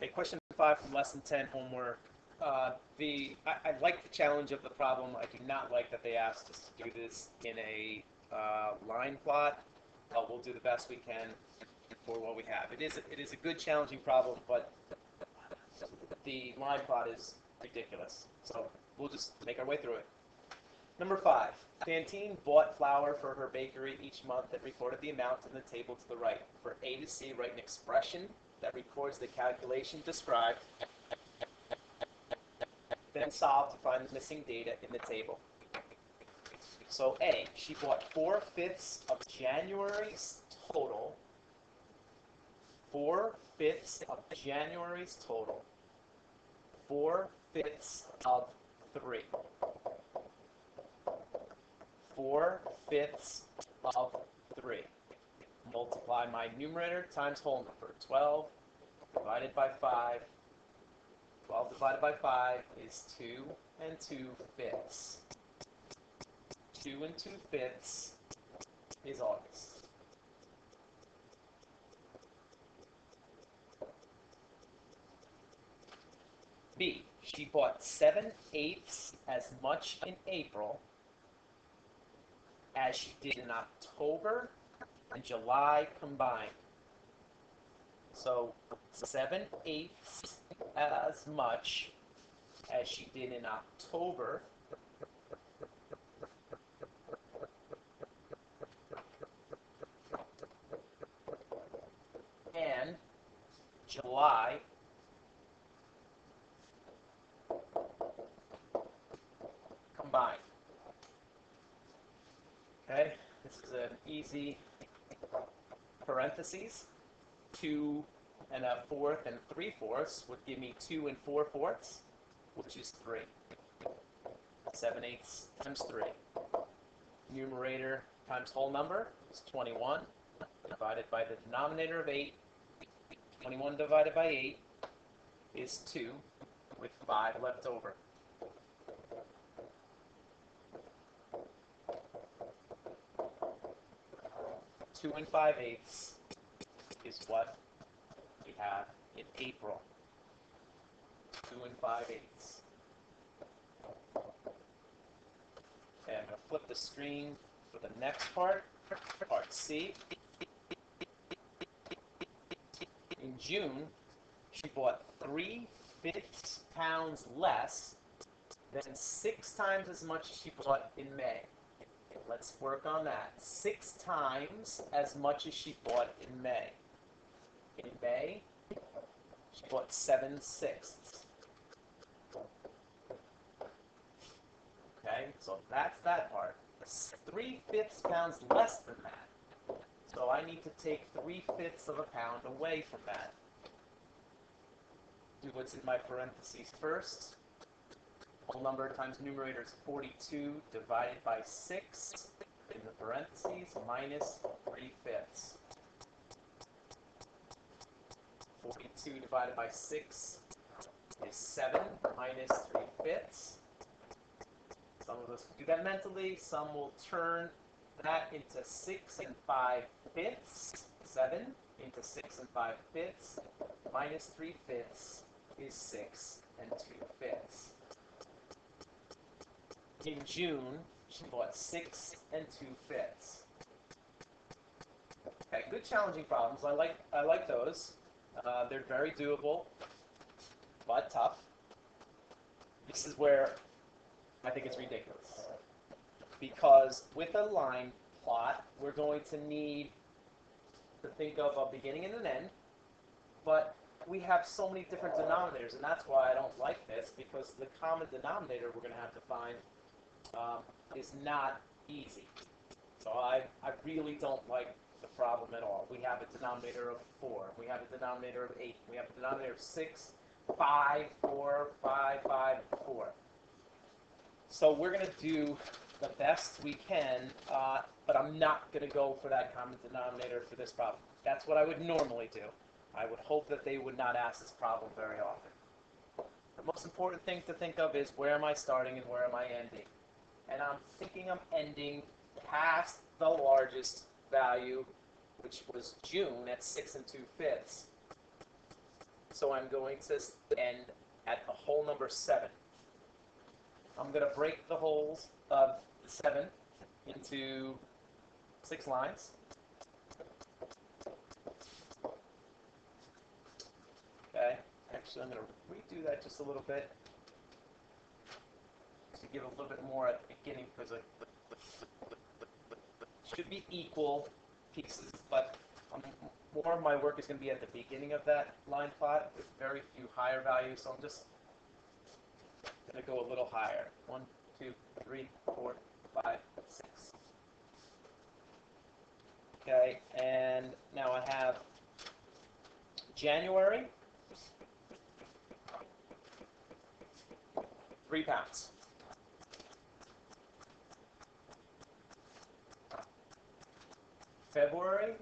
Okay, question 5 from lesson 10 homework. I like the challenge of the problem. I do not like that they asked us to do this in a line plot. We'll do the best we can for what we have. It is a good challenging problem, but the line plot is ridiculous. So we'll just make our way through it. Number 5. Fantine bought flour for her bakery each month and recorded the amount in the table to the right. For A to C, write an expression that records the calculation described, then solve to find the missing data in the table. So A, she bought 4/5 of January's total. 4/5 of January's total. 4/5 of 3. 4/5 of 3. Multiply my numerator times whole number. 12 divided by 5. 12 divided by 5 is 2 and 2/5. 2 and 2/5 is August. B, she bought 7/8 as much in April as she did in October and July combined. So 7/8 as much as she did in October and July combined. Okay, this is an easy parentheses. 2 1/4 and 3/4 would give me 2 4/4, which is 3. 7/8 times 3. Numerator times whole number is 21 divided by the denominator of 8. 21 divided by 8 is 2 with 5 left over. Two and 5/8 is what we have in April. 2 and 5/8. Okay, I'm going to flip the screen for the next part, part C. In June, she bought 3/5 pounds less than 6 times as much as she bought in May. Let's work on that. 6 times as much as she bought in May. In May, she bought 7/6. Okay, so that's that part. 3/5 pounds less than that. So I need to take 3/5 of a pound away from that. Do what's in my parentheses first. Whole number times numerator is 42 divided by 6 in the parentheses minus 3/5. 42 divided by 6 is 7 minus 3/5. Some of us can do that mentally. Some will turn that into 6 5/5. 7 into 6 5/5 minus 3/5 is 6 2/5. In June, she bought 6 2/5. Okay, good challenging problems. I like those. They're very doable, but tough. This is where I think it's ridiculous. Because with a line plot, we're going to need to think of a beginning and an end, but we have so many different denominators, and that's why I don't like this, because the common denominator we're going to have to find is not easy. So I really don't like the problem at all. We have a denominator of 4. We have a denominator of 8. We have a denominator of 6, 5, 4, 5, 5, 4. So we're going to do the best we can, but I'm not going to go for that common denominator for this problem. That's what I would normally do. I would hope that they would not ask this problem very often. The most important thing to think of is where am I starting and where am I ending? And I'm thinking I'm ending past the largest value, which was June at 6 2/5. so I'm going to end at the hole number 7. I'm going to break the holes of 7 into 6 lines. Okay, actually I'm going to redo that just a little bit to give a little bit more at the beginning, because it should be equal pieces, but more of my work is going to be at the beginning of that line plot with very few higher values, so I'm just going to go a little higher. 1, 2, 3, 4, 5, 6. Okay, and now I have January, 3 pounds. February,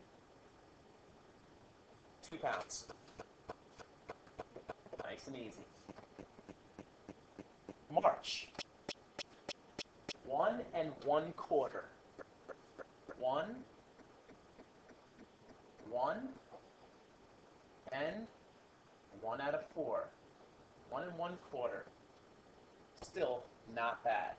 2 pounds. Nice and easy. March, 1 1/4. 1, 1, and 1 out of 4. 1 1/4. Still not bad.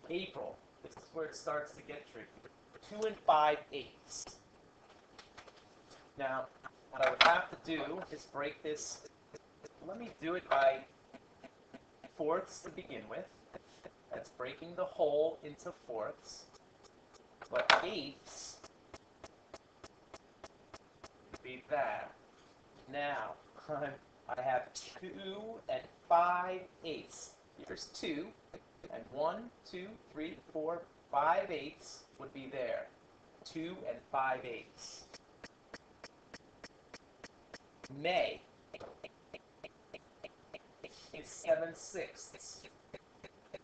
April. This is where it starts to get tricky. 2 5/8. Now, what I would have to do is break this. Let me do it by fourths to begin with. That's breaking the whole into fourths. But eighths would be that. Now, I have 2 5/8. Here's 2. And 1, 2, 3, 4, 5/8 would be there. 2 5/8. May is 7/6,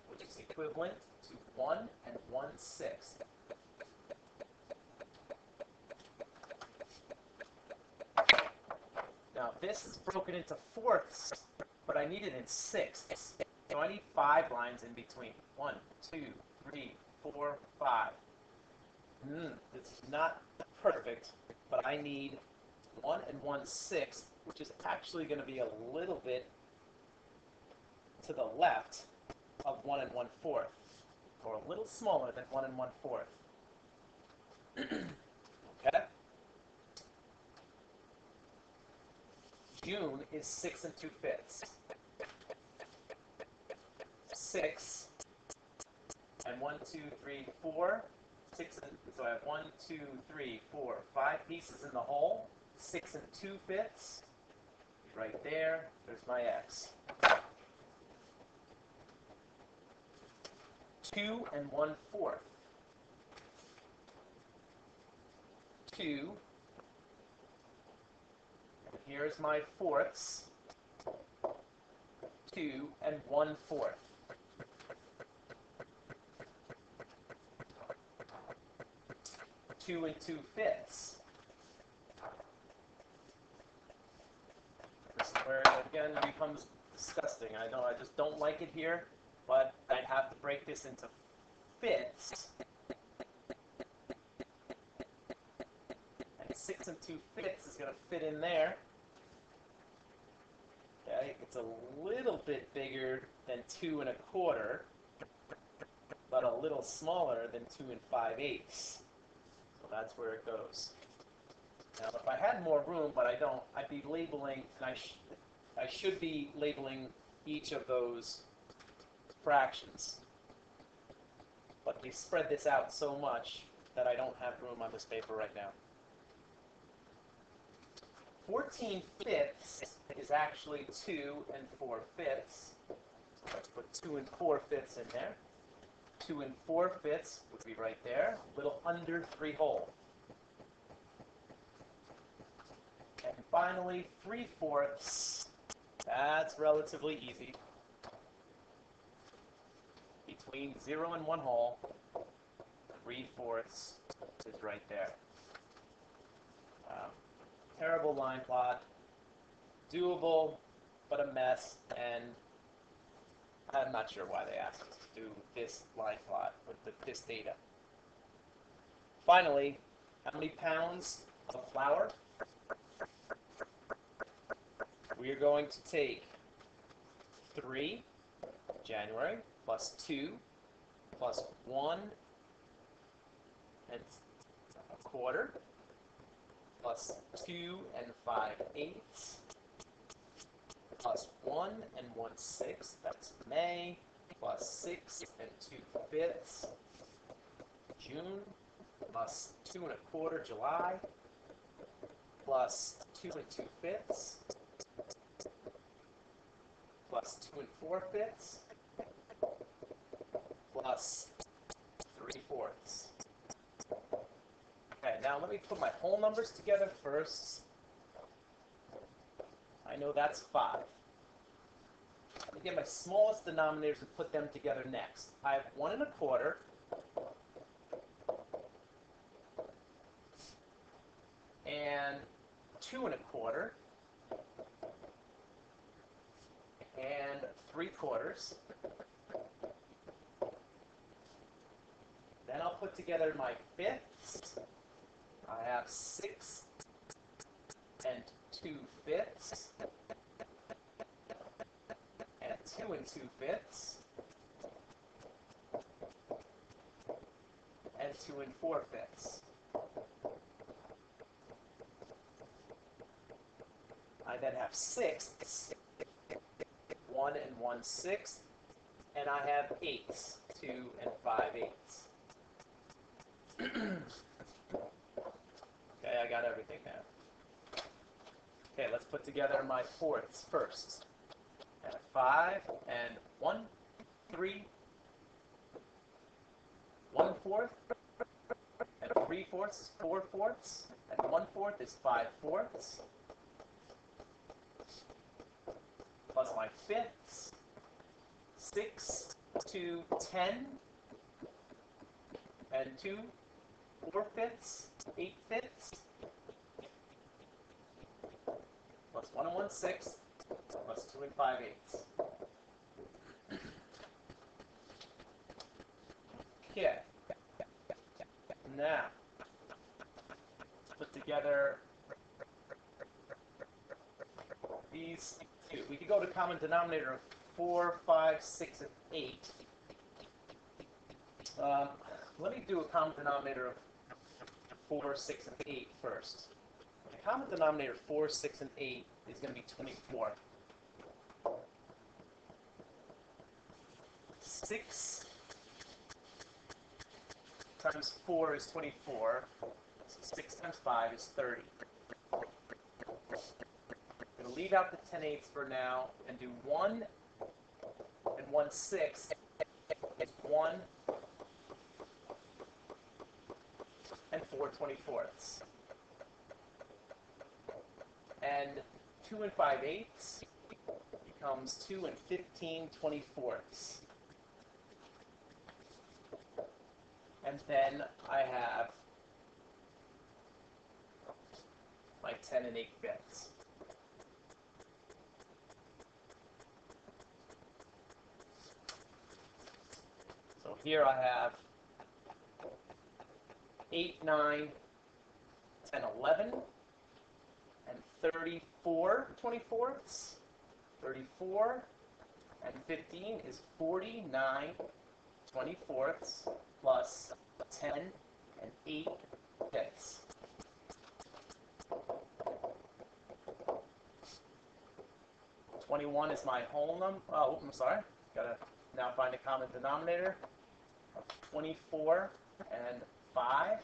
which is equivalent to 1 1/6. Now this is broken into fourths, but I need it in sixths. So I need 5 lines in between. 1, 2, 3, 4, 5. It's not perfect, but I need 1 1/6, which is actually going to be a little bit to the left of 1 1/4, or a little smaller than 1 1/4. Okay? June is 6 2/5. 6 and 1, 2, 3, 4. 6 and, so I have 1, 2, 3, 4, 5 pieces in the hole. 6 2/5. Right there. There's my X. 2 1/4. 2. And here's my fourths. 2 1/4. 2 2/5. This is where it again becomes disgusting. I know I just don't like it here, but I'd have to break this into fifths. And 6 2/5 is going to fit in there. Okay, it's a little bit bigger than 2 1/4, but a little smaller than 2 5/8. So that's where it goes. Now, if I had more room, but I don't, I'd be labeling, and I should be labeling each of those fractions. But we spread this out so much that I don't have room on this paper right now. 14/5 is actually 2 4/5. So let's put 2 4/5 in there. 2 4/5 would be right there, a little under 3 whole. And finally, 3/4. That's relatively easy. Between 0 and 1 whole, 3/4 is right there. Terrible line plot, doable, but a mess, and I'm not sure why they asked us to do this line plot with this data. Finally, how many pounds of flour? We are going to take 3 January plus 2 plus 1 and a quarter plus 2 and 5/8 plus 1 and 1/6, that's May, plus 6 and 2/5 June, plus 2 and a quarter July, plus 2 and 2/5 plus 2 and 4/5 plus 3/4. Okay, now let me put my whole numbers together first. I know that's 5. Let me get my smallest denominators and put them together next. I have 1 and a quarter and 2 and a quarter and 3/4. Then I'll put together my fifths. I have 6 and 2/5 and 2 and 2/5 and 2 and 4/5. I then have sixths, 1 and 1/6, and I have eighths, 2 and 5/8. Okay, I got everything now. Okay, let's put together my fourths first. I have 5 and 1, 3, 1/4, and 3/4 is 4/4, and 1/4 is 5/4, plus my fifths, 6, 2, 10, and 2 4/5, 8/5, plus 1 and 1/6, plus 2 and 5/8. Okay. Now, put together these two. We could go to common denominator of 4, 5, 6, and 8. Let me do a common denominator of 4, 6, and 8 first. The common denominator of 4, 6, and 8 is going to be 24. 6 times 4 is 24. So 6 times 5 is 30. I'm going to leave out the 10/8 for now and do 1 and 1/6 is 1 and 4/24. And 2 and 5/8 becomes 2 and 15/24. And then I have my 10 and 8/5. So here I have 8, 9, 10, 11, and 34/24. 34 and 15 is 49/24 plus 10 and 8/5. 21 is my whole number. Oh, I'm sorry. Gotta now find a common denominator of 24 and 5,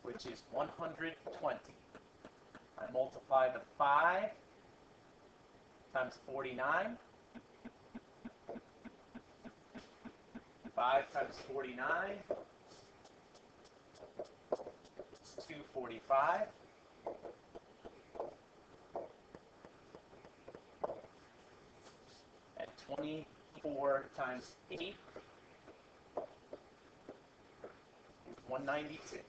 which is 120. I multiply the 5 times 49. 5 times 49 is 245. And 24 times 8 is 192.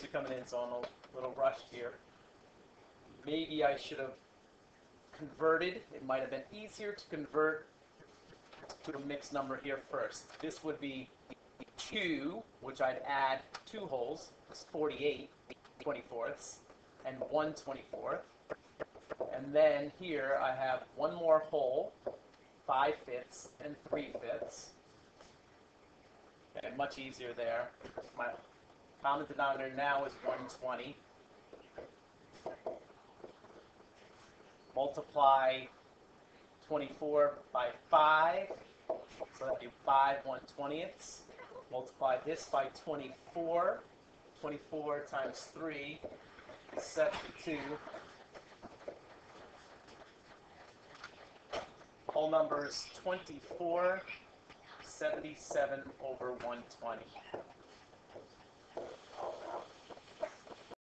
are coming in, so I'm a little rushed here. Maybe I should have converted. It might have been easier to convert to a mixed number here first. This would be 2, which I'd add 2 wholes, it's 48 24ths, and 1 24th. And then here I have one more whole, 5/5 and 3/5. Okay, much easier there. My common denominator now is 120. Multiply 24 by 5, so that'd be 5 1/20ths. Multiply this by 24. 24 times 3 is 72. Whole number is 2477 over 120.